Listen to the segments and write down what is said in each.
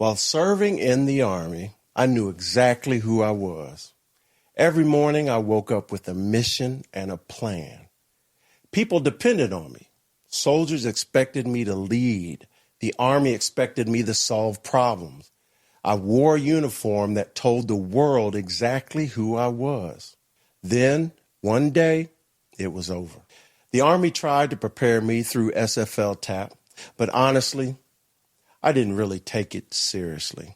While serving in the Army, I knew exactly who I was. Every morning I woke up with a mission and a plan. People depended on me. Soldiers expected me to lead. The Army expected me to solve problems. I wore a uniform that told the world exactly who I was. Then, one day, it was over. The Army tried to prepare me through SFL TAP, but honestly, I didn't really take it seriously.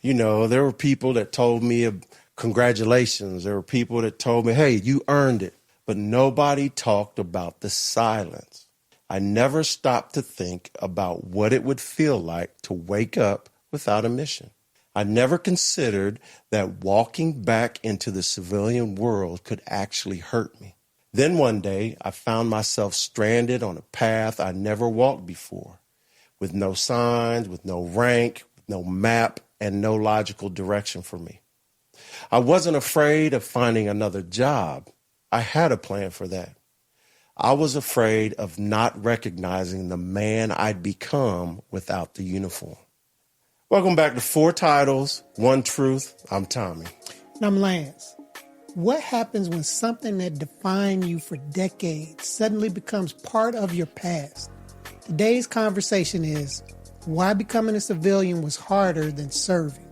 You know, there were people that told me congratulations. There were people that told me, hey, you earned it. But nobody talked about the silence. I never stopped to think about what it would feel like to wake up without a mission. I never considered that walking back into the civilian world could actually hurt me. Then one day, I found myself stranded on a path I never walked before, with no signs, with no rank, with no map, and no logical direction for me. I wasn't afraid of finding another job. I had a plan for that. I was afraid of not recognizing the man I'd become without the uniform. Welcome back to 4 Titles, 1 Truth. I'm Tommie. And I'm Lance. What happens when something that defined you for decades suddenly becomes part of your past? Today's conversation is why becoming a civilian was harder than serving.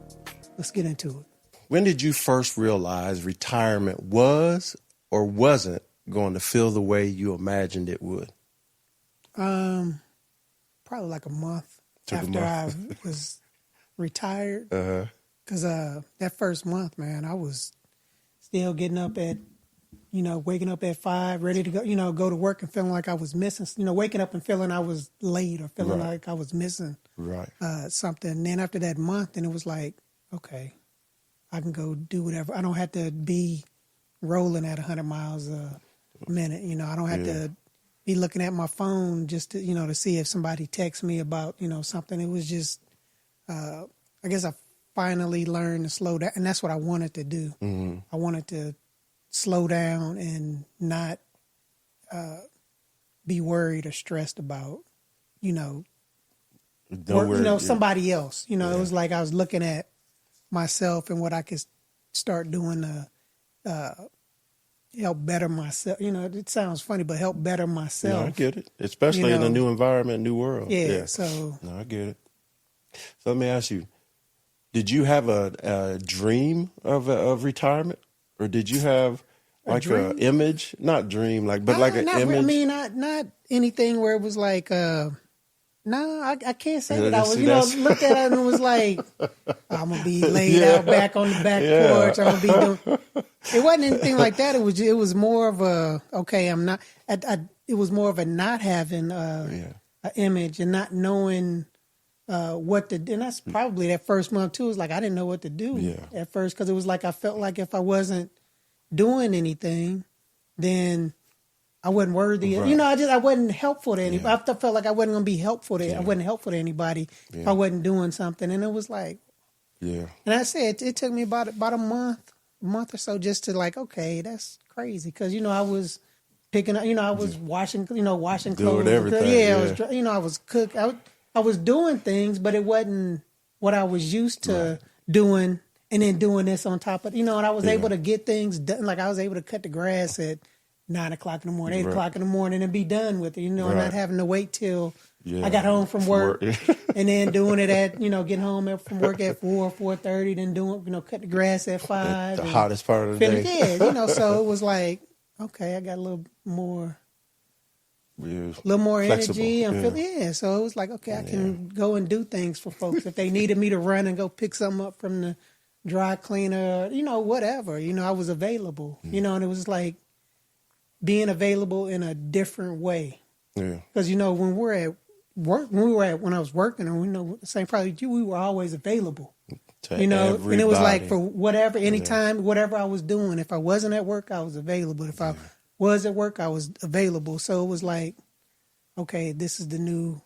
Let's get into it. When did you first realize retirement was or wasn't going to feel the way you imagined it would? Probably like a month after I was retired. Because that first month, man, I was still getting up at, waking up at 5, ready to go, go to work and feeling like I was missing, waking up and feeling I was late or feeling like I was missing something. And then after that month, then it was like, okay, I can go do whatever. I don't have to be rolling at 100 miles a minute. I don't have to be looking at my phone just to, to see if somebody texts me about, something. It was just, I guess I finally learned to slow down. And that's what I wanted to do. Mm-hmm. I wanted to slow down and not be worried or stressed about, somebody else. It was like I was looking at myself and what I could start doing to help better myself. It sounds funny, but help better myself. No, I get it. Especially in a new environment, new world. Yeah. So no, I get it. So let me ask you, did you have a dream of retirement? Or did you have like an image? Not dream, like an image? Not anything where it was like, no, I can't say that I was, looked at it and was like, I'm going to be laid out back on the back porch. I'm going to be doing, it wasn't anything like that. It was more of a, okay, I'm not, it was more of a not having an image and not knowing what to do. And that's probably that first month too. It was like, I didn't know what to do at first. Cause it was like, I felt like if I wasn't doing anything, then I wasn't worthy. Right. I wasn't helpful to anybody. I felt like I wasn't going to be helpful to. I wasn't helpful to anybody if I wasn't doing something. And it was like, and I said it took me about a month or so just to like, okay, that's crazy. Because I was picking up. I was washing clothes. Doing everything. I was. I was cooking. I was doing things, but it wasn't what I was used to doing. And then doing this on top of, and I was able to get things done. Like I was able to cut the grass at 9 o'clock in the morning, 8 o'clock in the morning and be done with it, and not having to wait till I got home from work and then doing it at, getting home from work at 4:30, then doing, cut the grass at 5. The hottest part of the day. Yeah, so it was like, okay, I got a little more energy. I'm feeling, so it was like, okay, I can go and do things for folks. If they needed me to run and go pick something up from the dry cleaner, whatever, I was available, and it was like being available in a different way. Yeah. Because, when we're at work, when I was working, and same probably you, we were always available, and it was like for whatever, anytime, whatever I was doing, if I wasn't at work, I was available. If I was at work, I was available. So it was like, okay, this is the new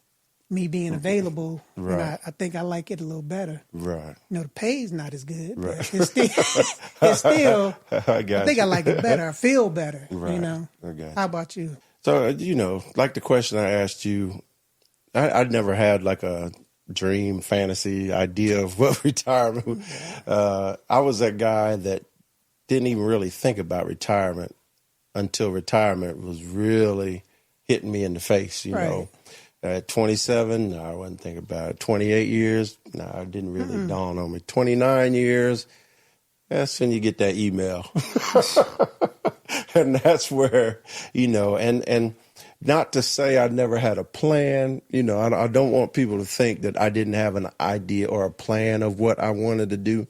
me being available, and I think I like it a little better. Right. The pay's not as good, but it's still I think I like it better. I feel better, How about you? So, like the question I asked you, I'd never had like a dream, fantasy idea of what retirement. I was that guy that didn't even really think about retirement until retirement was really hitting me in the face, you know. At 27, no, I wasn't thinking about it. 28 years, no, it didn't really dawn on me. 29 years, that's when you get that email. And that's where, you know, and not to say I never had a plan, you know, I don't want people to think that I didn't have an idea or a plan of what I wanted to do,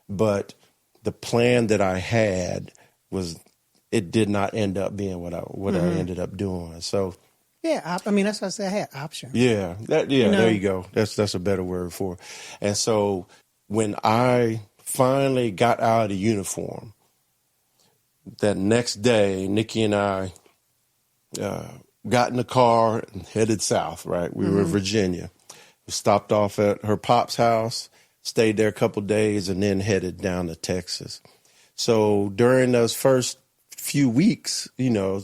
but the plan that I had was, it did not end up being what I ended up doing. So, yeah, I mean, that's what I said. I had options. Yeah, You know? There you go. That's a better word for it. And so when I finally got out of uniform, that next day, Nikki and I got in the car and headed south, right? We were in Virginia. We stopped off at her pop's house, stayed there a couple of days, and then headed down to Texas. So during those first few weeks, you know,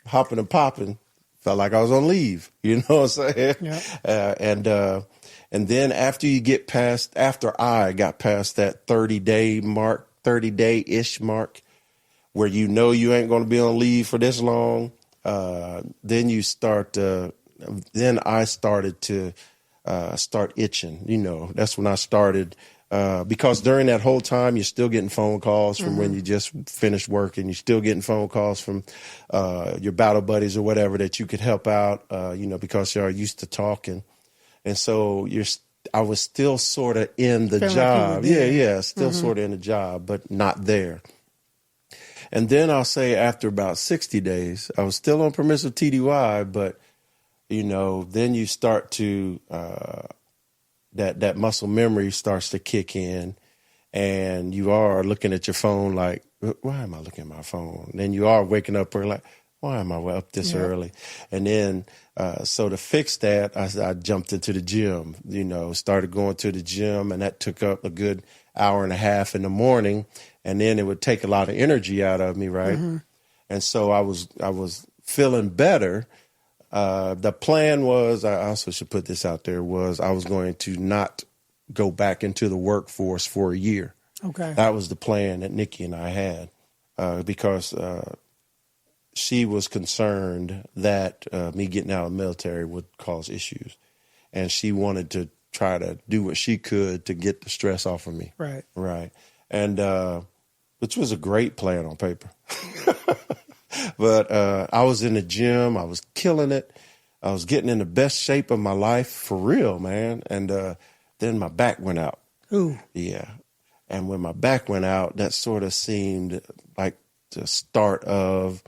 hopping and popping, felt like I was on leave, you know what I'm saying? Yeah. And then after I got past that 30-day-ish mark, where you know you ain't going to be on leave for this long, then I started to start itching, you know. That's when I started, because during that whole time, you're still getting phone calls from when you just finished work, and you're still getting phone calls from your battle buddies or whatever that you could help out, you know, because you're used to talking. And so I was still sort of in the job. Like still sort of in the job, but not there. And then I'll say after about 60 days, I was still on permissive TDY, but, you know, then you start to, that muscle memory starts to kick in, and you are looking at your phone like, why am I looking at my phone? And then you are waking up early, like, why am I up this early? And then, so to fix that, I jumped into the gym, you know, started going to the gym, and that took up a good hour and a half in the morning. And then it would take a lot of energy out of me, right? And so I was feeling better. The plan was, I also should put this out there, was I was going to not go back into the workforce for a year. Okay. That was the plan that Nikki and I had, because she was concerned that me getting out of the military would cause issues. And she wanted to try to do what she could to get the stress off of me. Right. Right. And which was a great plan on paper. But I was in the gym. I was killing it. I was getting in the best shape of my life, for real, man. And then my back went out. Ooh. Yeah. And when my back went out, that sort of seemed like the start of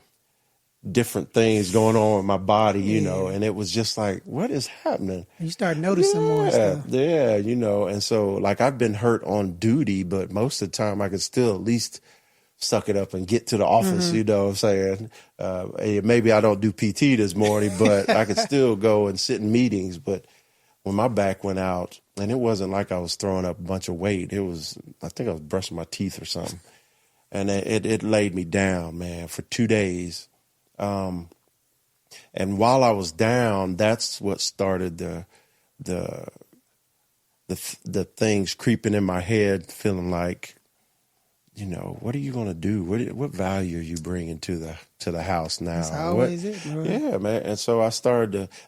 different things going on in my body, you know, and it was just like, what is happening? You start noticing more stuff. Yeah, you know, and so like I've been hurt on duty, but most of the time I could still at least suck it up and get to the office, you know what I'm saying? Maybe I don't do PT this morning, but I could still go and sit in meetings. But when my back went out, and it wasn't like I was throwing up a bunch of weight, it was, I think I was brushing my teeth or something. And it laid me down, man, for 2 days. And while I was down, that's what started the things creeping in my head, feeling like, you know, what are you going to do? What value are you bringing to the house now? That's always it, bro. Yeah, man. And so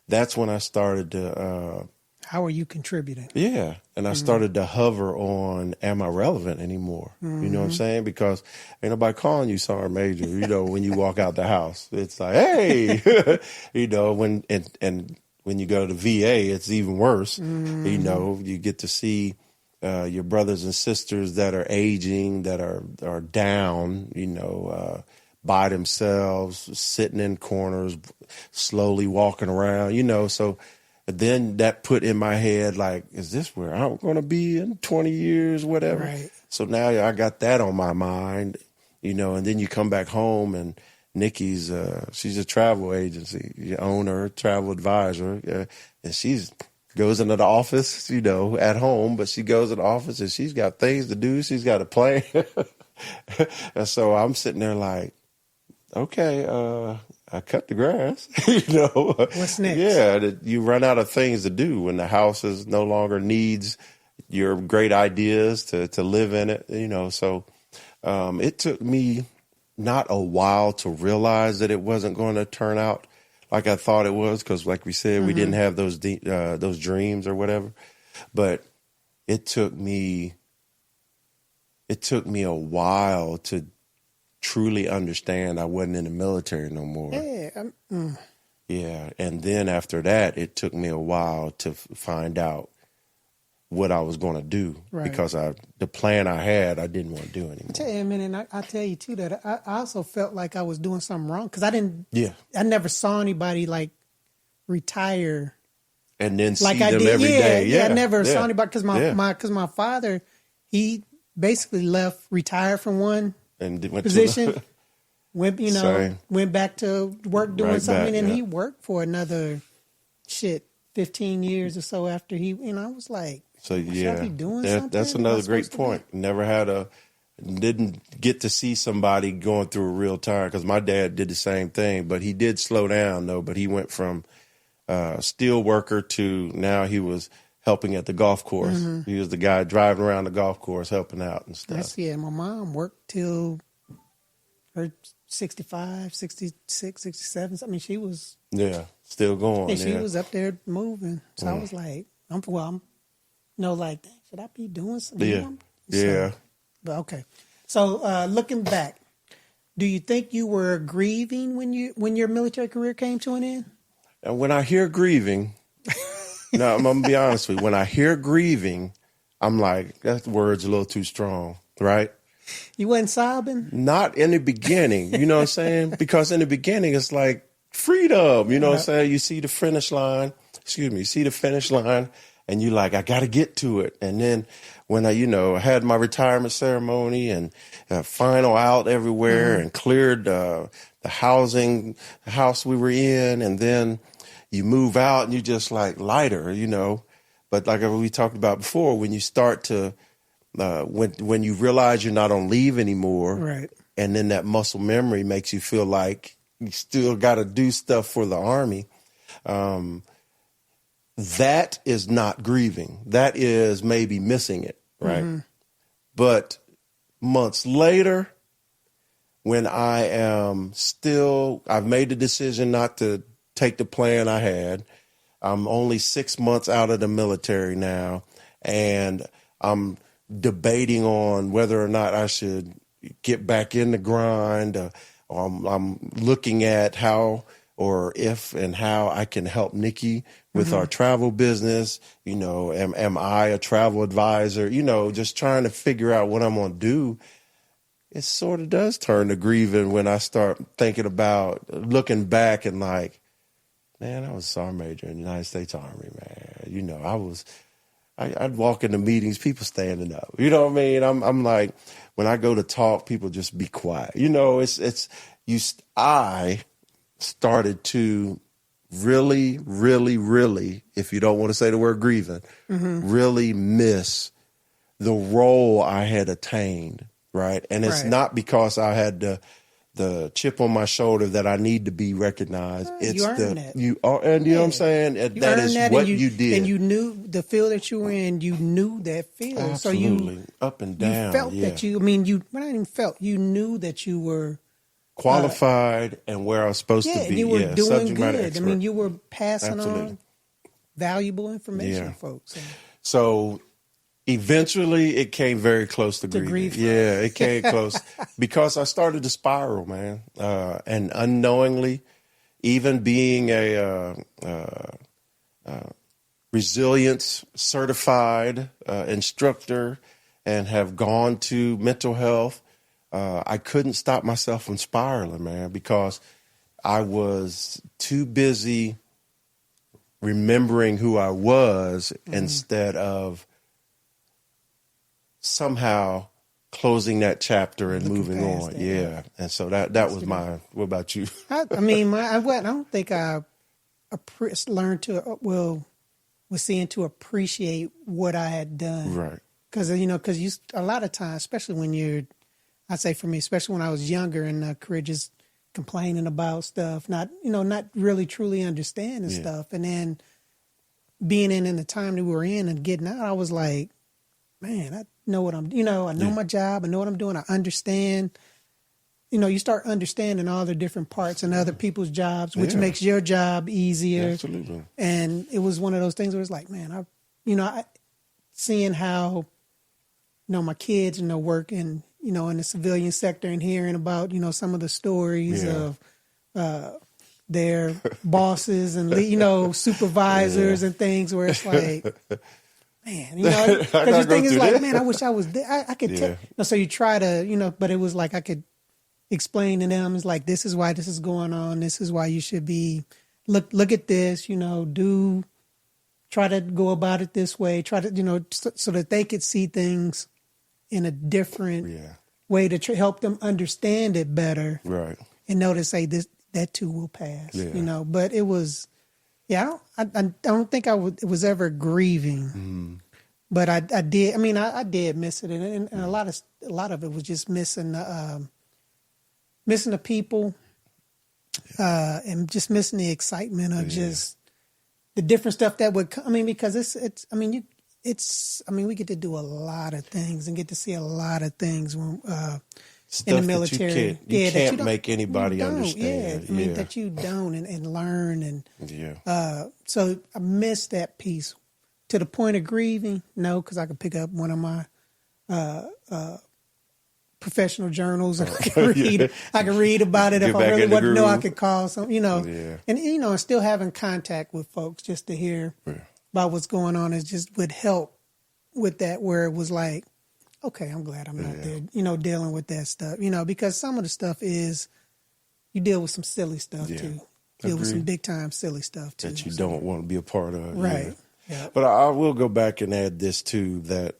that's when I started to. How are you contributing? Yeah. And I started to hover on, am I relevant anymore? You know what I'm saying? Because ain't nobody calling you Sergeant Major, you know, when you walk out the house. It's like, hey, you know, when you go to the VA, it's even worse. You know, you get to see your brothers and sisters that are aging, that are down, you know, by themselves, sitting in corners, slowly walking around, you know. So then that put in my head, like, is this where I'm going to be in 20 years, whatever? Right. So now I got that on my mind, you know, and then you come back home and Nikki's, she's a travel agency owner, travel advisor, and she's goes into the office, you know, at home, but she goes to the office and she's got things to do. She's got a plan. And so I'm sitting there like, okay, I cut the grass. You know, what's next? Yeah, you run out of things to do when the house is no longer needs your great ideas to live in it. You know, so it took me not a while to realize that it wasn't going to turn out like I thought it was, because, like we said, we didn't have those dreams or whatever. But it took me a while to truly understand I wasn't in the military no more. Yeah. Yeah, and then after that, it took me a while to find out what I was going to do, because the plan I had, I didn't want to do anymore. Tell you, man, and I tell you too that I also felt like I was doing something wrong, because I didn't. Yeah. I never saw anybody like retire and then like see I them did. every day. Yeah, I never saw anybody, because my father, he basically retired from one and went position, went back to work doing something, and he worked for another 15 years or so after he. I was like. So should I be doing something? That's another great point. Didn't get to see somebody going through a real time, because my dad did the same thing, but he did slow down though. But he went from steel worker to now he was helping at the golf course. Mm-hmm. He was the guy driving around the golf course helping out and stuff. My mom worked till her 65, 66, 67. I mean, she was still going. And she was up there moving. So I was like, should I be doing something? Yeah. But okay. So looking back, do you think you were grieving when your military career came to an end? And when I hear grieving, no, I'm gonna be honest with you. When I hear grieving, I'm like, that word's a little too strong, right? You wasn't sobbing? Not in the beginning, you know what I'm saying? Because in the beginning, it's like freedom, you know what I'm saying? You see the finish line, and you're like, I got to get to it. And then when I had my retirement ceremony and final out everywhere and cleared the house we were in, and then you move out and you just like lighter, But like we talked about before, when you start to, when you realize you're not on leave anymore, right? And then that muscle memory makes you feel like you still got to do stuff for the Army. That is not grieving. That is maybe missing it, right? Mm-hmm. But months later, when I've made the decision not to take the plan I had. I'm only 6 months out of the military now, and I'm debating on whether or not I should get back in the grind. I'm looking at how or if and how I can help Nikki with our travel business. Am I a travel advisor? Just trying to figure out what I'm going to do. It sort of does turn to grieving when I start thinking about looking back and like, man, I was a sergeant major in the United States Army, man. I'd walk into meetings, people standing up. You know what I mean? I'm like, when I go to talk, people just be quiet. I started to really, really, really, if you don't want to say the word grieving, really miss the role I had attained, right? And it's not because I had the chip on my shoulder that I need to be recognized. It's you earned that. You are, and you know what I'm saying? That is what you did. And you knew the field that you were in, you knew that field. Absolutely. So up and down. You felt that you not even felt, you knew that you were qualified and where I was supposed to be. You were doing good. I mean, you were passing on valuable information to folks. So eventually it came very close to grieving. Yeah, it came close because I started to spiral, man. And unknowingly, even being a resilience certified instructor and have gone to mental health, I couldn't stop myself from spiraling, man, because I was too busy remembering who I was instead of somehow closing that chapter and moving on. Yeah. And so that was my, what about you? I don't think I learned to, was seeing to appreciate what I had done. Right. Because a lot of times, especially when I'd say for me, especially when I was younger in the career, just complaining about stuff, not really truly understanding stuff. And then being in the time that we were in and getting out, I was like, man, I know what I know my job. I know what I'm doing. I understand. You start understanding all the different parts and other people's jobs, which makes your job easier. Absolutely. And it was one of those things where it's like, man, I seeing how, my kids, work in the civilian sector and hearing about, some of the stories of their bosses and, supervisors and things where it's like, man, because your thing is like, man, I wish I was there. I could tell. So you try to, but it was like I could explain to them, it's like, this is why this is going on. This is why you should be, look at this, try to go about it this way. Try to, so that they could see things in a different way to help them understand it better. Right. And know to say that too will pass, but it was, I don't think it was ever grieving, but I did. I mean, I did miss it. And a lot of it was just missing the people, and just missing the excitement of just the different stuff that would come. I mean, because we get to do a lot of things and get to see a lot of things when, in the military. You can't make anybody understand. I mean, that you don't and learn. And so I missed that piece to the point of grieving. No, because I could pick up one of my professional journals and I could read about it. If I really wanted to know, I could call some, and still having contact with folks just to hear about what's going on is just would help with that, where it was like, okay, I'm glad I'm not there, dealing with that stuff, because some of the stuff is you deal with some silly stuff too. Deal with some big time silly stuff too. That you don't want to be a part of. Right. Yeah. But I will go back and add this too, that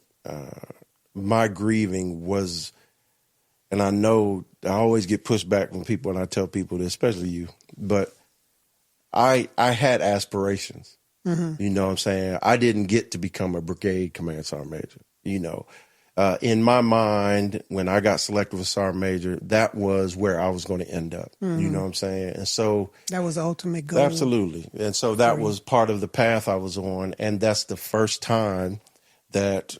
my grieving was, and I know I always get pushed back from people, and I tell people this, especially you, but I had aspirations. Mm-hmm. You know what I'm saying? I didn't get to become a brigade command sergeant major. In my mind, when I got selected for sergeant major, that was where I was going to end up. Mm-hmm. You know what I'm saying? And so that was the ultimate goal. Absolutely. And so that was part of the path I was on. And that's the first time that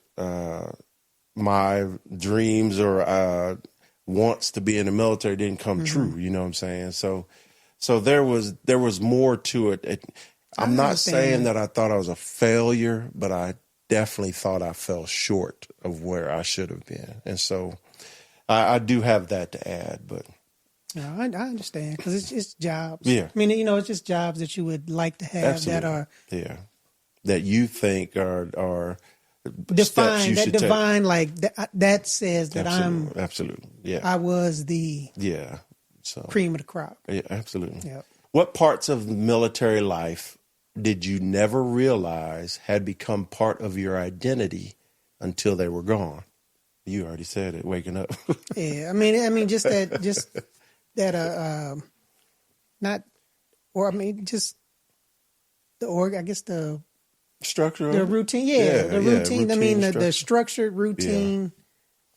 my dreams or wants to be in the military didn't come true. You know what I'm saying? So there was more to it. I'm not saying that I thought I was a failure, but I definitely thought I fell short of where I should have been. And so I do have that to add, but. No, I understand, because it's jobs. Yeah. I mean, it's just jobs that you would like to have. Absolutely. That are. Yeah. That you think are defined, that divine, like that says that absolutely. Absolutely. Yeah. I was the cream of the crop. Yeah, absolutely. Yeah. What parts of military life did you never realize had become part of your identity until they were gone? You already said it, waking up. Yeah, I mean, just that, just the structure, the routine. Yeah, the routine. I mean, the structured routine,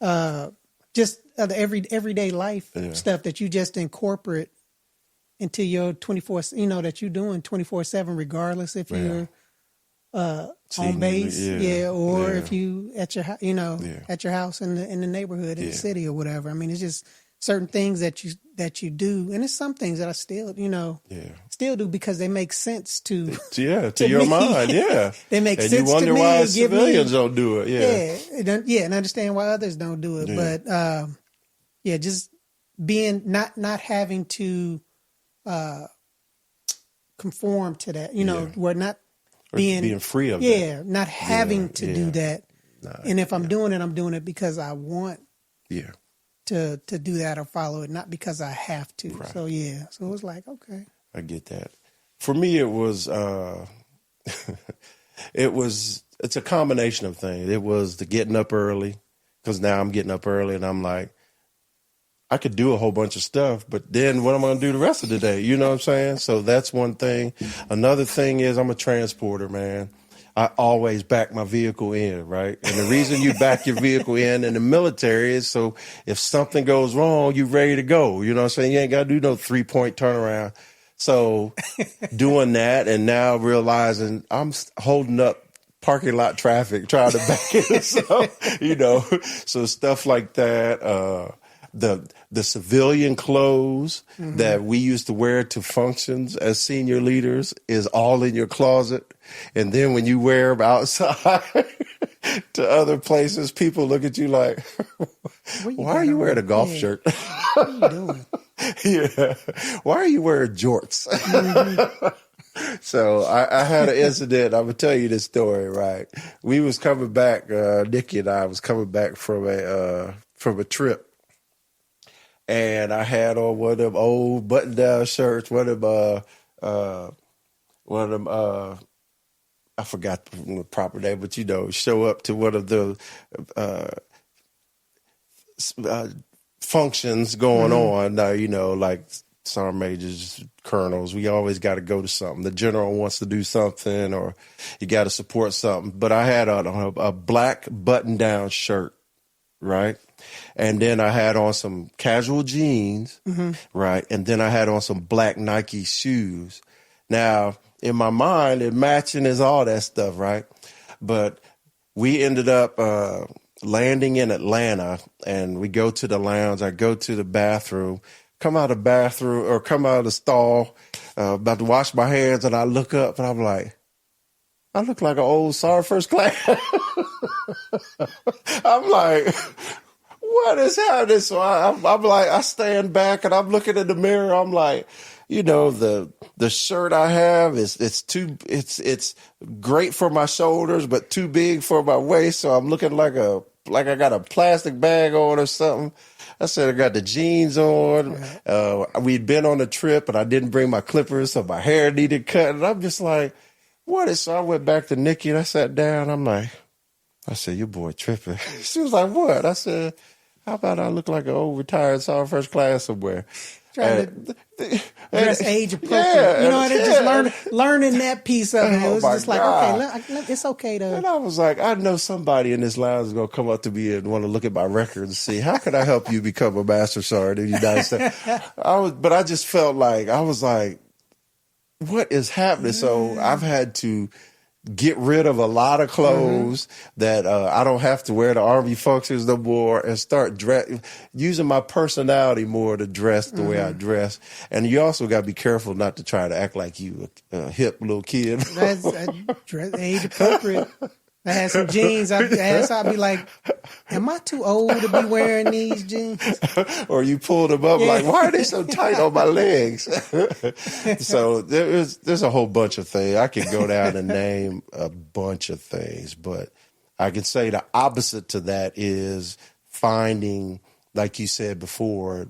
just the everyday life stuff that you just incorporate into your 24, that you're doing 24/7, regardless if you're home base, or if you at your at your house in the neighborhood, in the city or whatever. I mean, it's just certain things that you do, and it's some things that I still still do because they make sense to your me. Mind. Yeah, they make and sense you wonder to me. Why civilians don't do it. Yeah, and understand why others don't do it. Yeah. But just being not having to conform to that. We're not being free of that. Yeah, not having to do that. And if I'm doing it because I want to do that or follow it, not because I have to. Right. So it was like, okay. I get that. For me, it was it's a combination of things. It was the getting up early, because now I'm getting up early and I'm like, I could do a whole bunch of stuff, but then what am I going to do the rest of the day? You know what I'm saying? So that's one thing. Another thing is I'm a transporter, man. I always back my vehicle in, right? And the reason you back your vehicle in the military is so if something goes wrong, you're ready to go. You know what I'm saying? You ain't got to do no 3-point turnaround. So doing that and now realizing I'm holding up parking lot traffic trying to back in. So, so stuff like that. The civilian clothes that we used to wear to functions as senior leaders is all in your closet. And then when you wear them outside to other places, people look at you like, why are you wearing a golf shirt? What are you doing? Yeah. Why are you wearing jorts? So I had an incident. I'm going to tell you this story, right? We was coming back, Nikki and I was coming back from a trip. And I had on one of them old button-down shirts, one of them, I forgot the proper name, but show up to one of the functions going on. Now, like sergeant majors, colonels, we always got to go to something. The general wants to do something, or you got to support something. But I had on a black button-down shirt, right? And then I had on some casual jeans, right? And then I had on some black Nike shoes. Now, in my mind, it matching is all that stuff, right? But we ended up landing in Atlanta, and we go to the lounge. I go to the bathroom, come out of the stall, about to wash my hands, and I look up, and I'm like, I look like an old Sergeant First Class. I'm like, what is happening? So I'm like, I stand back and I'm looking in the mirror. I'm like, the shirt I have it's great for my shoulders, but too big for my waist. So I'm looking like I got a plastic bag on or something. I said, I got the jeans on. We'd been on a trip and I didn't bring my clippers, so my hair needed cut. And I'm just like, what is, so I went back to Nikki and I sat down. I said, your boy tripping. She was like, what? I said, how about I look like an old retired Sergeant First Class somewhere? Trying to dress age appropriate. Just learning that piece of it. It was just like, okay, it's okay to. And I was like, I know somebody in this lounge is going to come up to me and want to look at my record and see, how can I help you become a master sergeant in the United States? But I just felt like, I was like, what is happening? So I've had to get rid of a lot of clothes that I don't have to wear the Army functions no more, and start using my personality more to dress the way I dress. And you also got to be careful not to try to act like you a hip little kid. That's dress age appropriate. I had some jeans. I'd be like, am I too old to be wearing these jeans? Or you pull them up like, why are they so tight on my legs? So there's a whole bunch of things. I could go down and name a bunch of things, but I can say the opposite to that is finding, like you said before,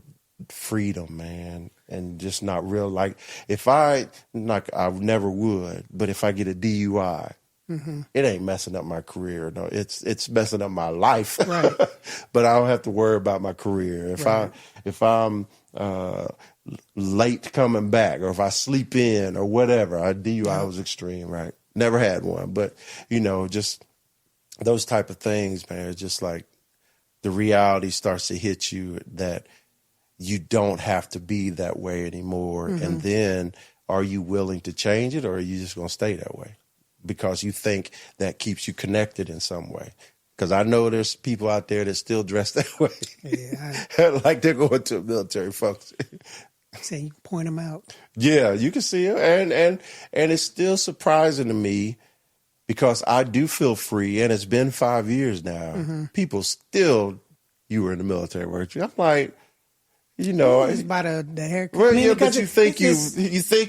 freedom, man. And just not real, like I never would, but if I get a DUI, it ain't messing up my career. No, it's messing up my life. Right. But I don't have to worry about my career. If I'm late coming back, or if I sleep in or whatever, DUI was extreme, right? Never had one, but just those type of things, man. It's just like the reality starts to hit you that you don't have to be that way anymore. And then, are you willing to change it, or are you just going to stay that way? Because you think that keeps you connected in some way. Because I know there's people out there that still dress that way. Yeah, like they're going to a military function. So you can point them out. Yeah, you can see them. And it's still surprising to me, because I do feel free, and it's been 5 years now. People still, you were in the military, weren't you? I'm like, it's about the haircut. Well, but you think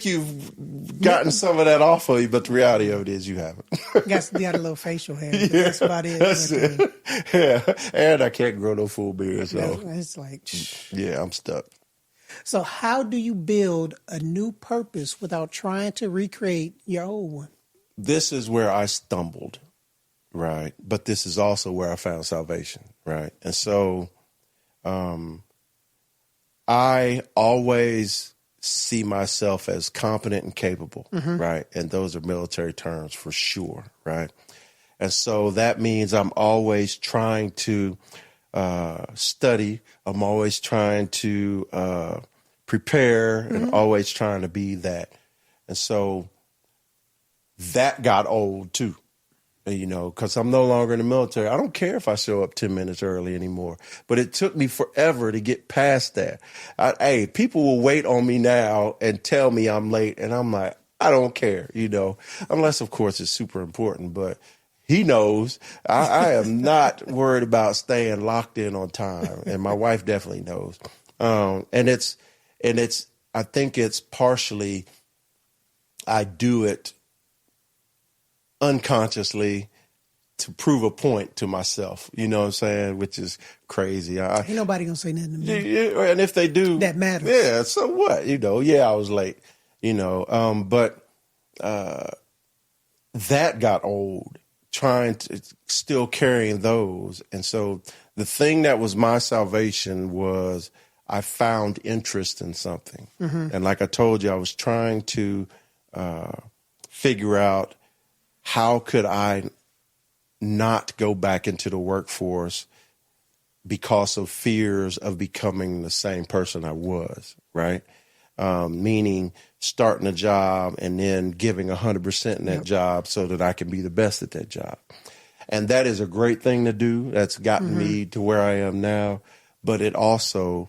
you've gotten some of that off of you, but the reality of it is you haven't. Got a little facial hair. That's about it. That's it. Yeah, and I can't grow no full beard, so it's like, yeah, I'm stuck. So how do you build a new purpose without trying to recreate your old one? This is where I stumbled, right? But this is also where I found salvation, right? And so, I always see myself as competent and capable, right? And those are military terms for sure, right? And so that means I'm always trying to study. I'm always trying to prepare and always trying to be that. And so that got old too, you know, because I'm no longer in the military. I don't care if I show up 10 minutes early anymore, but it took me forever to get past that. Hey, people will wait on me now and tell me I'm late, and I'm like, I don't care, you know, unless, of course, it's super important, but he knows I am not worried about staying locked in on time, and my wife definitely knows. And I think it's partially I do it unconsciously to prove a point to myself, you know what I'm saying, which is crazy. Ain't nobody gonna say nothing to me. Yeah, and if they do, that matters. Yeah, so what? You know, yeah, I was late, you know, but that got old, trying to still carrying those. And so the thing that was my salvation was I found interest in something. And like I told you, I was trying to figure out how could I not go back into the workforce because of fears of becoming the same person I was, right? Meaning starting a job and then giving 100% in that job so that I can be the best at that job. And that is a great thing to do. That's gotten me to where I am now. But it also,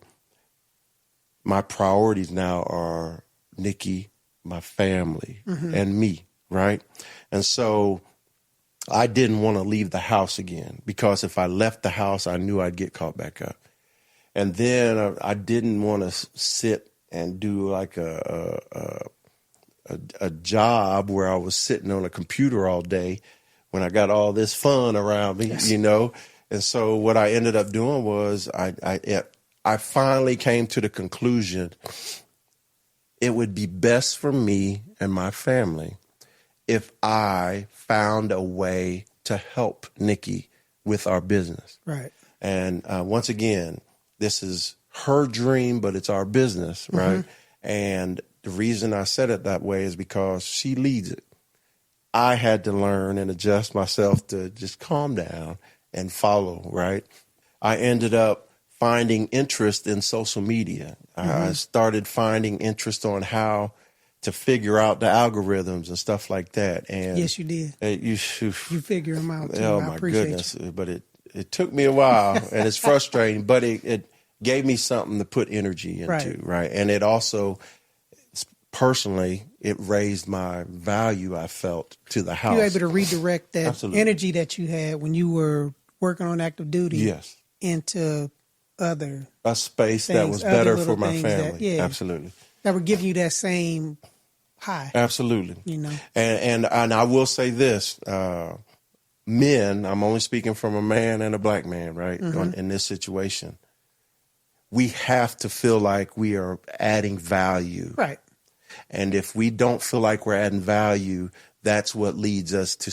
my priorities now are Nikki, my family, and me, right? And so I didn't want to leave the house again, because if I left the house, I knew I'd get caught back up. And then I didn't want to sit and do like a job where I was sitting on a computer all day when I got all this fun around me, you know? And so what I ended up doing was I finally came to the conclusion it would be best for me and my family if I found a way to help Nikki with our business. Right. And once again, this is her dream, but it's our business, right? And the reason I said it that way is because she leads it. I had to learn and adjust myself to just calm down and follow, right? I ended up finding interest in social media. I started finding interest on how to figure out the algorithms and stuff like that. And yes, you did. You figure them out too. Oh my goodness! But it took me a while, and it's frustrating. But it gave me something to put energy into, right? And it also, personally, it raised my value I felt to the house. You were able to redirect that energy that you had when you were working on active duty, into other a space things, that was better for my That, family. Absolutely, that would give you that same high. Absolutely. You know, and I will say this, men, I'm only speaking from a man and a black man, right? In this situation, we have to feel like we are adding value. Right. And if we don't feel like we're adding value, that's what leads us to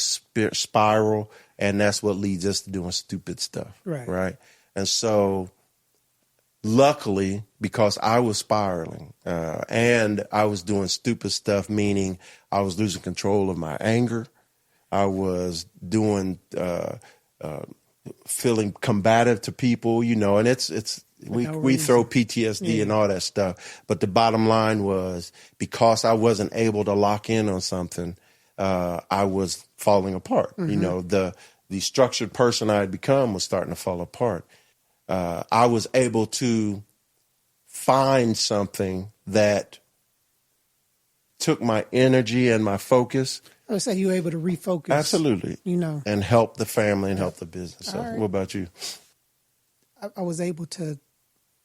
spiral, and that's what leads us to doing stupid stuff. Right. And so luckily, because I was spiraling and I was doing stupid stuff, meaning I was losing control of my anger. I was doing, feeling combative to people, you know, and we throw PTSD and all that stuff. But the bottom line was, because I wasn't able to lock in on something, I was falling apart. You know, the structured person I had become was starting to fall apart. I was able to find something that took my energy and my focus. I would say you were able to refocus. Absolutely. You know. And help the family and help the business. So what about you? I was able to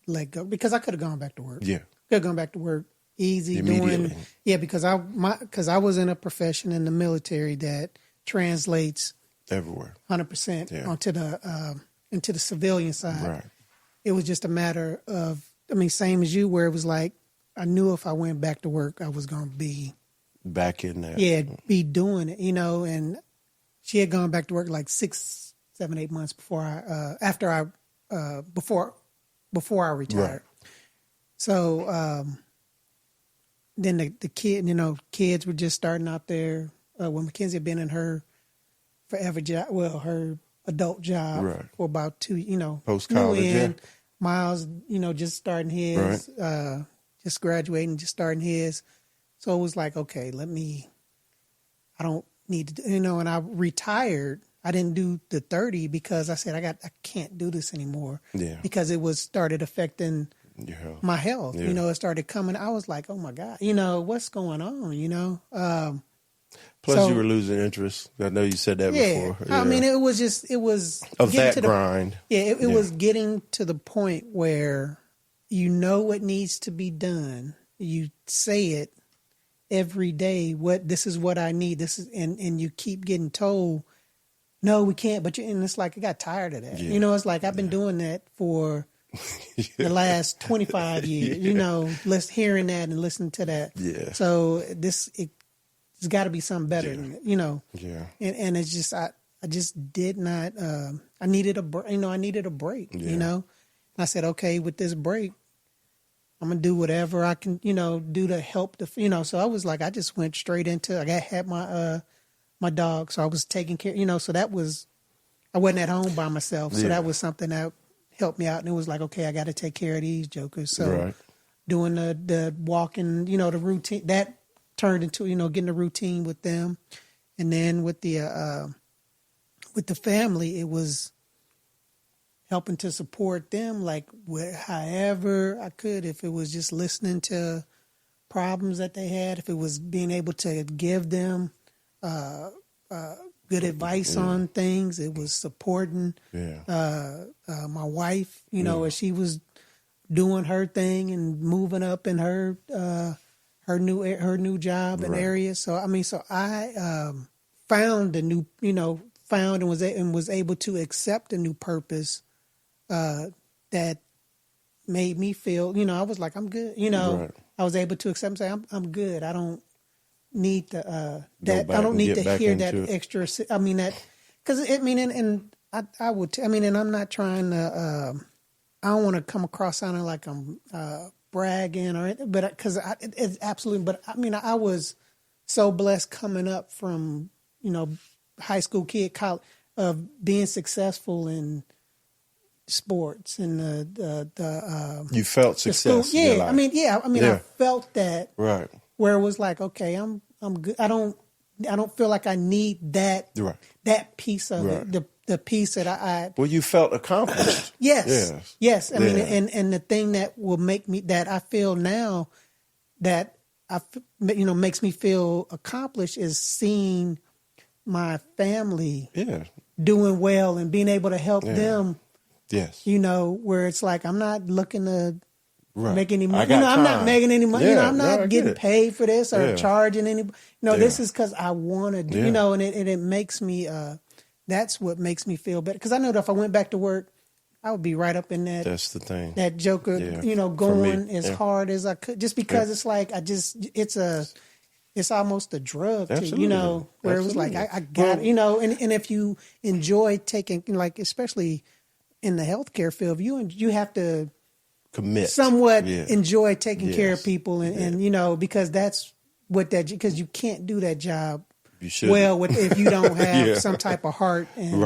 let go, because I could have gone back to work. Yeah. Could have gone back to work easy. Immediately. Because I was in a profession in the military that translates everywhere 100% onto the into the civilian side. Right. It was just a matter of, same as you, where it was like, I knew if I went back to work, I was going to be back in there. Yeah, be doing it, you know. And she had gone back to work like 6, 7, 8 months before I retired. Right. So then the kid, kids were just starting out there. When Mackenzie had been in her forever job, her adult job Right. for about 2, Post-college, yeah. Miles, just starting his, just graduating, just starting his. So it was like, okay, I don't need to, and I retired. I didn't do the 30 because I said, I can't do this anymore. Yeah. Because it started affecting Your health. my health. Yeah. It started coming. I was like, oh my God, what's going on, Plus, you were losing interest. I know you said that before. Yeah. I mean, it was of that grind. It was getting to the point where what needs to be done. You say it every day. This is what I need. This is, and you keep getting told, no, we can't. But and it's like I got tired of that. Yeah. It's like I've been doing that for the last 25 years. Hearing that and listening to that. Yeah. So it's got to be something better than it, Yeah. And it's just I just did not. I needed a break. I needed a break. Yeah. And I said, okay, with this break, I'm gonna do whatever I can. Do to help the. So I was like, I just went straight into. I had my dog, so I was taking care. So that was. I wasn't at home by myself, so that was something that helped me out. And it was like, okay, I got to take care of these jokers. So doing the walking, the routine that turned into getting a routine with them, and then with the family, it was helping to support them like however I could. If it was just listening to problems that they had, if it was being able to give them good advice on things, it was supporting my wife, as she was doing her thing and moving up in her new job and area. So I found a new, found and was able to accept a new purpose that made me feel, I was like, I'm good. I was able to accept and say, I'm good. I don't need to that. I don't need to hear that extra. I mean that because and I would. And I'm not trying to. I don't want to come across sounding like I'm bragging or anything, but because it's absolutely. But I was so blessed coming up from high school kid, college, of being successful in sports and the you felt success. School. Yeah, I felt that right where it was like, okay, I'm good. I don't feel like I need that that piece of it, the piece that I well, you felt accomplished. Yes. I mean, and the thing that will make me that I feel now that makes me feel accomplished is seeing my family doing well and being able to help them. Yes. Where it's like I'm not looking to make any money. I'm not making any money. I'm not getting paid for this or charging any. This is because I want to do. And it makes me. That's what makes me feel better. Because I know that if I went back to work, I would be right up in that. That's the thing. That joker, going as hard as I could. Just because it's like it's almost a drug to where it was like I got and if you enjoy taking especially in the healthcare field, you have to commit somewhat enjoy taking care of people and because that's what because you can't do that job well if you don't have some type of heart and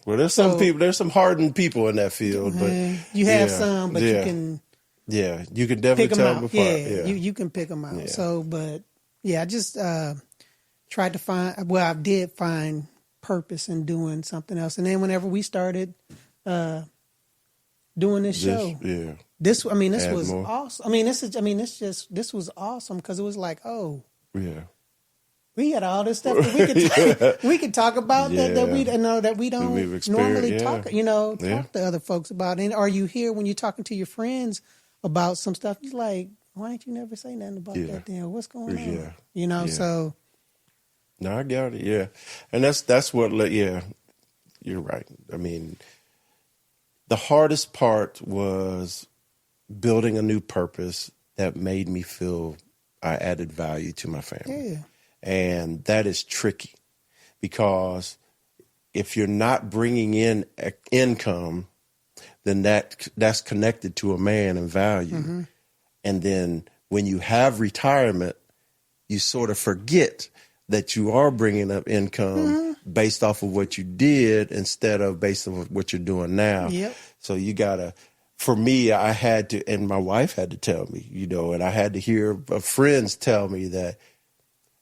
well there's some hardened people in that field but you have some but you can you can definitely tell them apart you can pick them out so but I just tried to find I did find purpose in doing something else and then whenever we started doing this show. This was awesome. This was awesome because it was like, we had all this stuff that we could talk about that we don't normally talk to other folks about. And are you here when you're talking to your friends about some stuff? You're like, why ain't you never say nothing about that? Then what's going on? So. No, I got it. Yeah, and that's what. Yeah, you're right. I mean. The hardest part was building a new purpose that made me feel I added value to my family. Yeah. And that is tricky because if you're not bringing in income, then that's connected to a man and value. Mm-hmm. And then when you have retirement, you sort of forget that you are bringing up income based off of what you did instead of based on what you're doing now. Yep. So you gotta, for me, I had to, and my wife had to tell me, and I had to hear friends tell me that,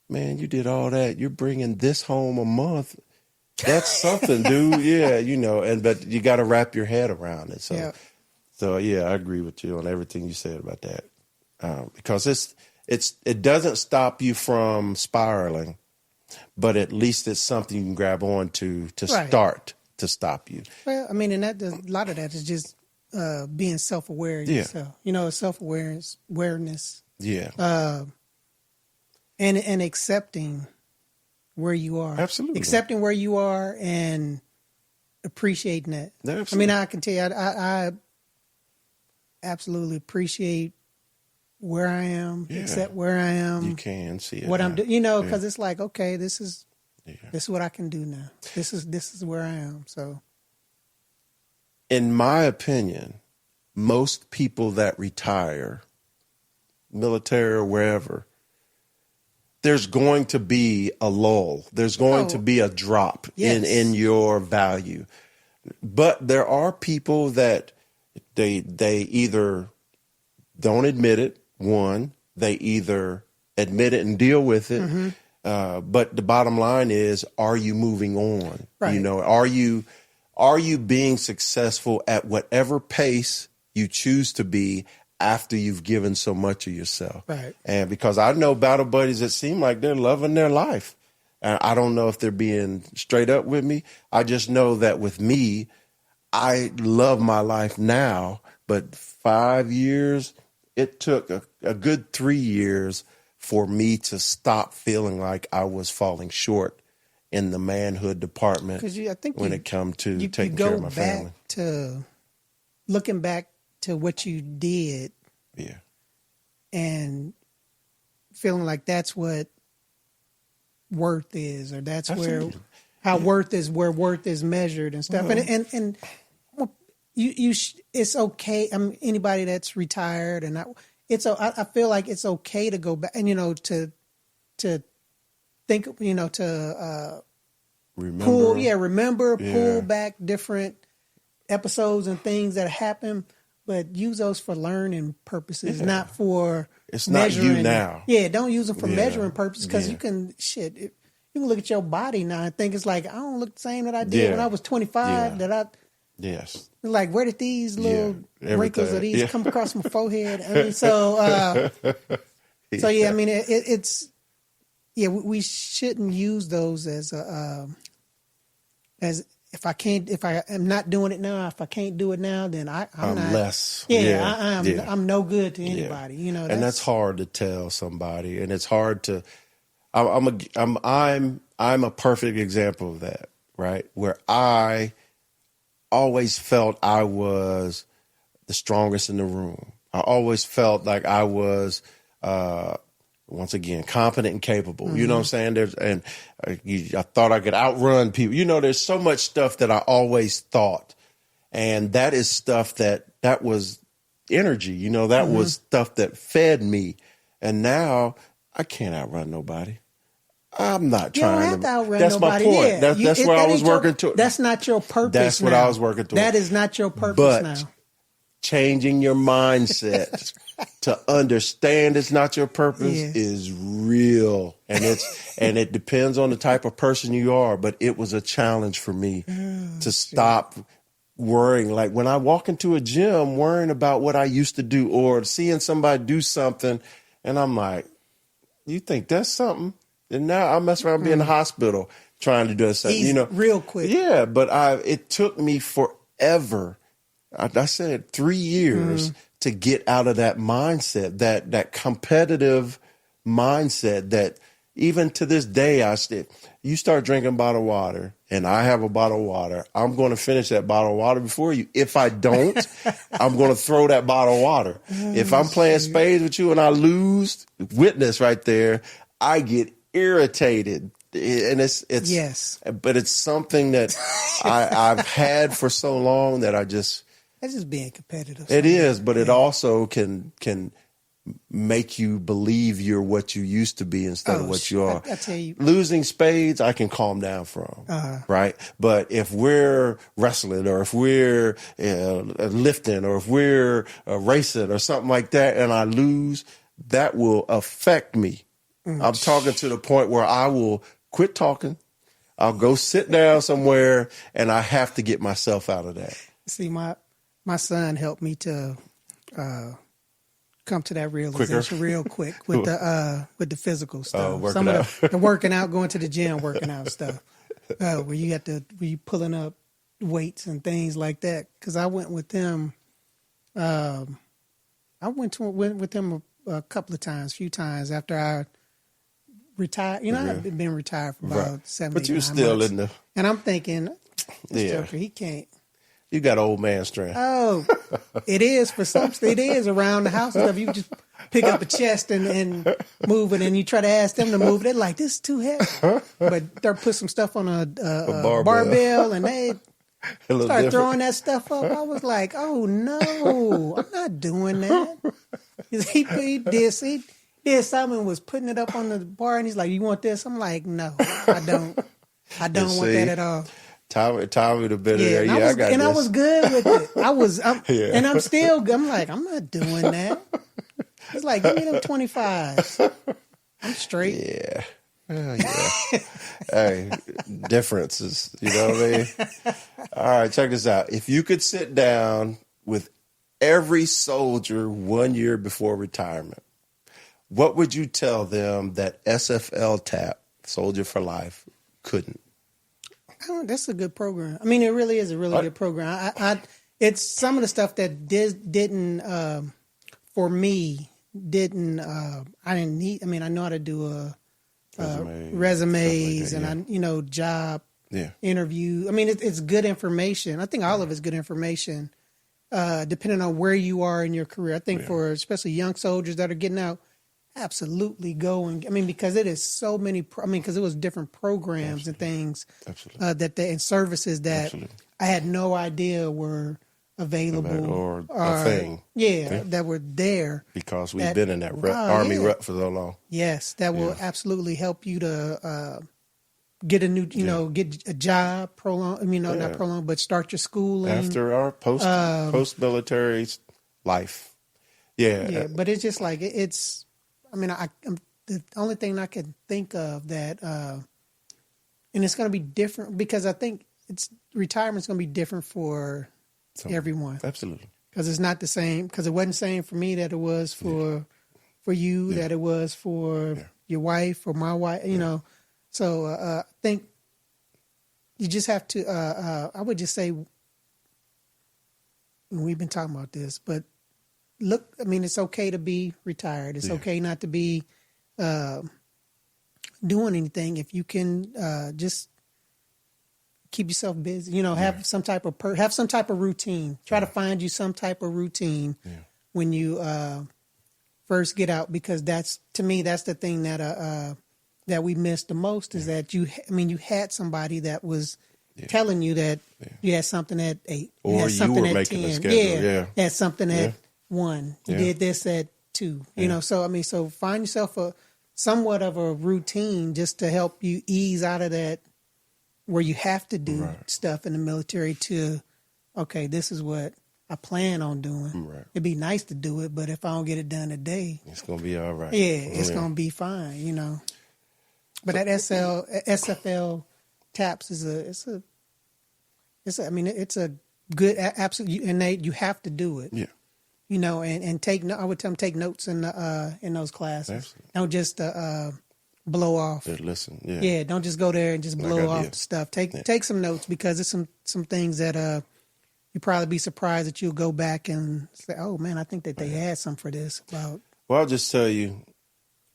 man, you did all that. You're bringing this home a month. That's something, dude. Yeah, but you got to wrap your head around it. So yeah, I agree with you on everything you said about that. Because it doesn't stop you from spiraling, but at least it's something you can grab on to start to stop you. Well, I mean, and a lot of that is just being self-aware of yourself. Awareness. Yeah. And accepting where you are. Absolutely. Accepting where you are and appreciating that. Absolutely. I mean, I can tell you, I absolutely appreciate where I am, accept where I am. You can see it. What I'm doing, because it's like, okay, this is what I can do now. This is where I am. So, in my opinion, most people that retire, military or wherever, there's going to be a lull. There's going to be a drop in your value. But there are people that they either don't admit it. One, they either admit it and deal with it. But the bottom line is, are you moving on? Right. Are you being successful at whatever pace you choose to be after you've given so much of yourself? Right. And because I know battle buddies that seem like they're loving their life. And I don't know if they're being straight up with me. I just know that with me, I love my life now, but 5 years, it took a good 3 years for me to stop feeling like I was falling short in the manhood department when it comes to taking care of my family. Looking back to what you did, and feeling like that's what worth is, or that's Absolutely. where worth is measured and stuff. And it's okay. I mean, anybody that's retired I feel like it's okay to go back and to think, to remember, pull back different episodes and things that happen, but use those for learning purposes, not for it's measuring. Not you now. Yeah, don't use them for measuring purposes, because you can look at your body now and think it's like, I don't look the same that I did when I was 25. Yes. Like, where did these little wrinkles or these come across my forehead? I mean, so yeah, I mean, we shouldn't use those as if I am not doing it now, if I can't do it now, then I'm not less. I'm no good to anybody. And that's hard to tell somebody, and it's hard to. I'm a perfect example of that, right? Where I always felt I was the strongest in the room. I always felt like I was, once again, competent and capable. You know what I'm saying? I thought I could outrun people. There's so much stuff that I always thought. And that is stuff that was energy. That was stuff that fed me. And now I can't outrun nobody. I'm not trying to. You don't have to outrun that's nobody. My point. That's what I was working to. That's not your purpose. That's what I was working to. That is not your purpose now. Changing your mindset to understand it's not your purpose is real, and it depends on the type of person you are. But it was a challenge for me to stop worrying. Like when I walk into a gym, worrying about what I used to do, or seeing somebody do something, and I'm like, "You think that's something?" And now I mess around being in the hospital trying to do something, real quick. Yeah, but it took me forever. I said 3 years to get out of that mindset, that competitive mindset that even to this day, you start drinking bottled water and I have a bottle of water. I'm going to finish that bottle of water before you. If I don't, I'm going to throw that bottle of water. If I'm playing spades with you and I lose, witness right there, I get irritated. And it's but it's something that I've had for so long that that's just being competitive. It is, but it also can make you believe you're what you used to be instead of what you are. I tell you, losing spades, I can calm down from, right? But if we're wrestling or if we're lifting or if we're racing or something like that and I lose, that will affect me. I'm talking to the point where I will quit talking. I'll go sit down somewhere and I have to get myself out of that. See, my son helped me to come to that realization real quick with the physical stuff. Some of the working out, going to the gym, working out stuff. Where you pulling up weights and things like that. Because I went with them. I went with them a couple of times, few times after I retired. You know, I've been retired for about 7 But you're 9 still months. in the. And I'm thinking, this joker, he can't. You got old man strength. Oh, it is for some. It is around the house and stuff. You just pick up a chest and move it, and you try to ask them to move it. They're like, "This is too heavy." But they put some stuff on a barbell, and they start throwing that stuff up. I was like, "Oh no, I'm not doing that." He did something and was putting it up on the bar, and he's like, "You want this?" I'm like, "No, I don't. I don't want that at all." Tommy the better there. Yeah, I got this. I was good with it. And I'm like, I'm not doing that. He's like, give me them 25s. I'm straight. Yeah. Oh, yeah. Hey, differences. You know what I mean? All right, check this out. If you could sit down with every soldier 1 year before retirement, what would you tell them that SFL TAP, Soldier for Life, couldn't? Oh, that's a good program. I mean, it really is a really good program. It's some of the stuff that didn't for me didn't. I didn't need. I mean, I know how to do resumes like that, and I job interview. I mean, it's good information. I think all of it's good information, depending on where you are in your career. I think for especially young soldiers that are getting out. Absolutely go and because it is so many. Because it was different programs and things and services that I had no idea were available or a thing. That were there because we've been in that Army rut for so long. Yes, that will absolutely help you to get a new, get a job. Not prolong, but start your schooling after our post military life. Yeah, but it's just like it's. I'm the only thing I can think of that, and it's going to be different because I think retirement's going to be different for everyone. Absolutely, because it's not the same. Because it wasn't the same for me that it was for you, that it was for your wife or my wife. So I think you just have to. I would just say, we've been talking about this, but. Look, it's okay to be retired. It's okay not to be doing anything if you can just keep yourself busy. Have some type of routine. Try to find you some type of routine when you first get out, because that's the thing that we missed the most is that you had somebody that was telling you that you had something at 8, or had something you were at making 10, a schedule. had something at 1. You did this at 2. So find yourself somewhat of a routine just to help you ease out of that where you have to do stuff in the military to, okay, this is what I plan on doing. Right. It'd be nice to do it, but if I don't get it done today, it's gonna be all right. Yeah, it's gonna be fine. But that SFL TAPS is it's a good absolutely, and you have to do it. Yeah. And take. I would tell them take notes in those classes. Absolutely. Don't just blow off. Listen, don't just go there and just blow off the stuff. Take some notes, because there's some things that you'll probably be surprised that you'll go back and say, oh man, I think that they had some for this about. Well, I'll just tell you,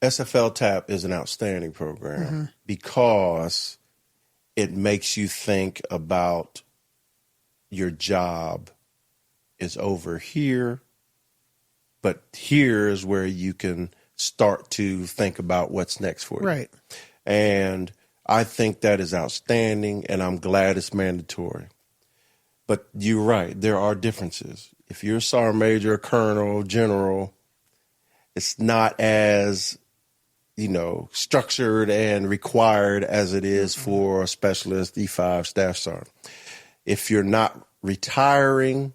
SFL TAP is an outstanding program because it makes you think about your job is over here. But here is where you can start to think about what's next for you. Right. And I think that is outstanding, and I'm glad it's mandatory. But you're right. There are differences. If you're a sergeant major, colonel, general, It's not as, structured and required as it is for a specialist E5 staff sergeant. If you're not retiring,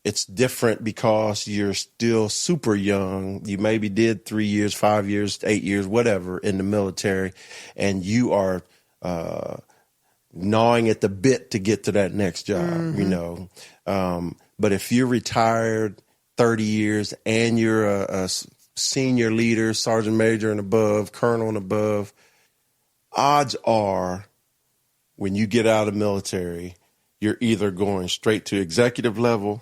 it's different because you're still super young. You maybe did 3 years, 5 years, 8 years, whatever in the military, and you are gnawing at the bit to get to that next job, But if you're retired 30 years and you're a senior leader, sergeant major and above, colonel and above, odds are when you get out of the military, you're either going straight to executive level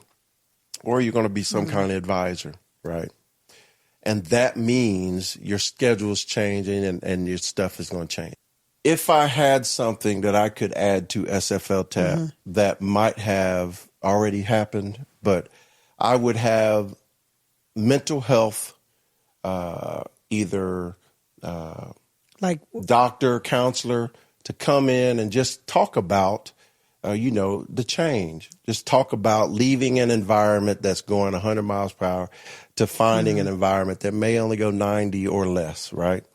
or you're going to be some kind of advisor, right? And that means your schedule's changing and your stuff is going to change. If I had something that I could add to SFL TAP that might have already happened, but I would have mental health, either like doctor, counselor, to come in and just talk about, the change. Just talk about leaving an environment that's going 100 miles per hour to finding an environment that may only go 90 or less, right?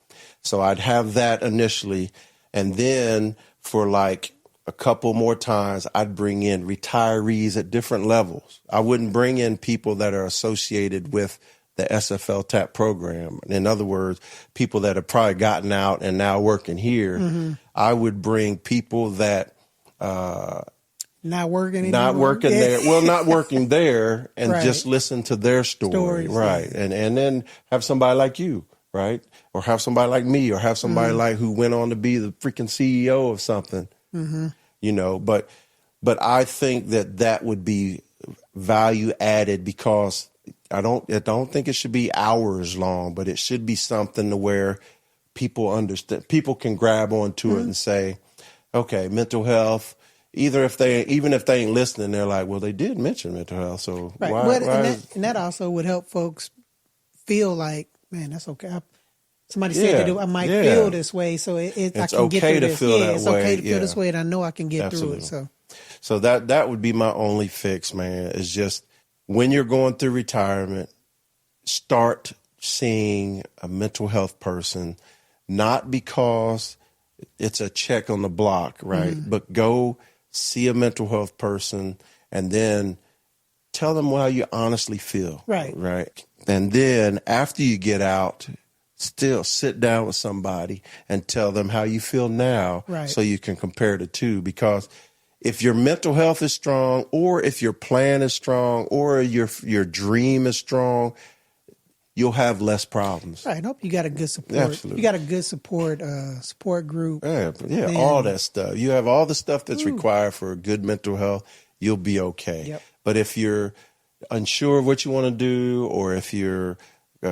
So I'd have that initially. And then for like a couple more times, I'd bring in retirees at different levels. I wouldn't bring in people that are associated with the SFL TAP program. In other words, people that have probably gotten out and now working here. I would bring people that not working anymore. Not working there. Well, not working there, and Right. just listen to their story. Stories, Right. yeah. And then have somebody like you, right? Or have somebody like me, or have somebody like who went on to be the freaking CEO of something. But I think that would be value added, because I don't think it should be hours long, but it should be something to where people understand, people can grab onto it and say, okay, mental health. Even if they ain't listening, they're like, well, they did mention mental health, so Right. why And that also would help folks feel like, man, that's okay. Somebody said I might feel this way, so I can get okay through to this. feel that it's way. okay to feel this way, and I know I can get Absolutely. through it. So that would be my only fix, man, is just when you're going through retirement, start seeing a mental health person, not because it's a check on the block, right? But go see a mental health person and then tell them how you honestly feel. Right. Right. And then after you get out, still sit down with somebody and tell them how you feel now. Right. So you can compare the two. Because if your mental health is strong, or if your plan is strong, or your dream is strong, you'll have less problems. Right. I hope you got a good support. Absolutely. You got a good support group. Yeah, all that stuff. You have all the stuff that's required for good mental health, you'll be okay. Yep. But if you're unsure of what you want to do, or if you're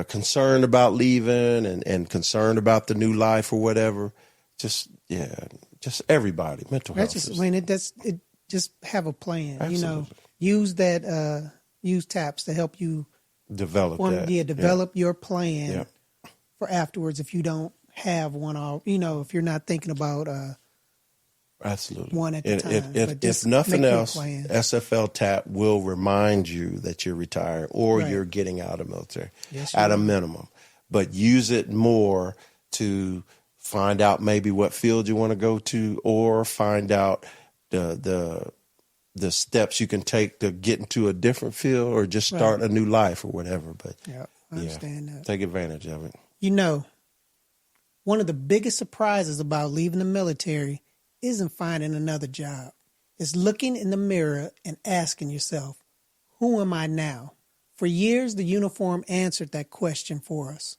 concerned about leaving and concerned about the new life or whatever, just everybody, mental health. It just have a plan. Absolutely. Use that use TAPS to help you Develop that. develop your plan Yep. for afterwards if you don't have one, or if you're not thinking about Absolutely. one at the time. But If just nothing make your else, plan. SFL TAP will remind you that you're retired or Right. you're getting out of the military Yes, you at a will. minimum. But use it more to find out maybe what field you want to go to, or find out the steps you can take to get into a different field, or just start a new life or whatever. But Yeah, I understand that. take advantage of it. One of the biggest surprises about leaving the military isn't finding another job. It's looking in the mirror and asking yourself, who am I now? For years, the uniform answered that question for us.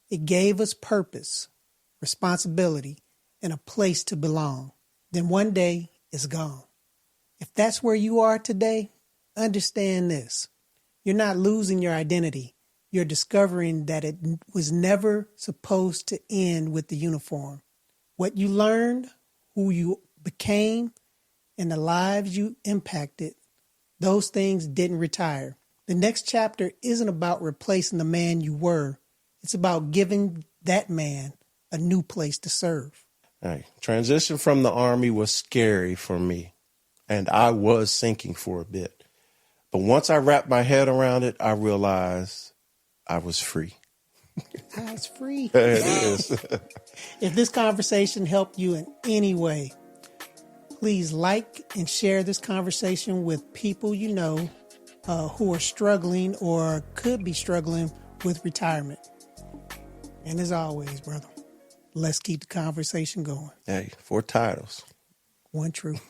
It gave us purpose, responsibility, and a place to belong. Then one day, it's gone. If that's where you are today, understand this. You're not losing your identity. You're discovering that it was never supposed to end with the uniform. What you learned, who you became, and the lives you impacted, those things didn't retire. The next chapter isn't about replacing the man you were. It's about giving that man a new place to serve. Hey, transition from the Army was scary for me, and I was sinking for a bit. But once I wrapped my head around it, I realized I was free. It's free. It is. If this conversation helped you in any way, please like and share this conversation with people you know who are struggling or could be struggling with retirement. And as always, brother, let's keep the conversation going. Hey, 4 titles. One truth.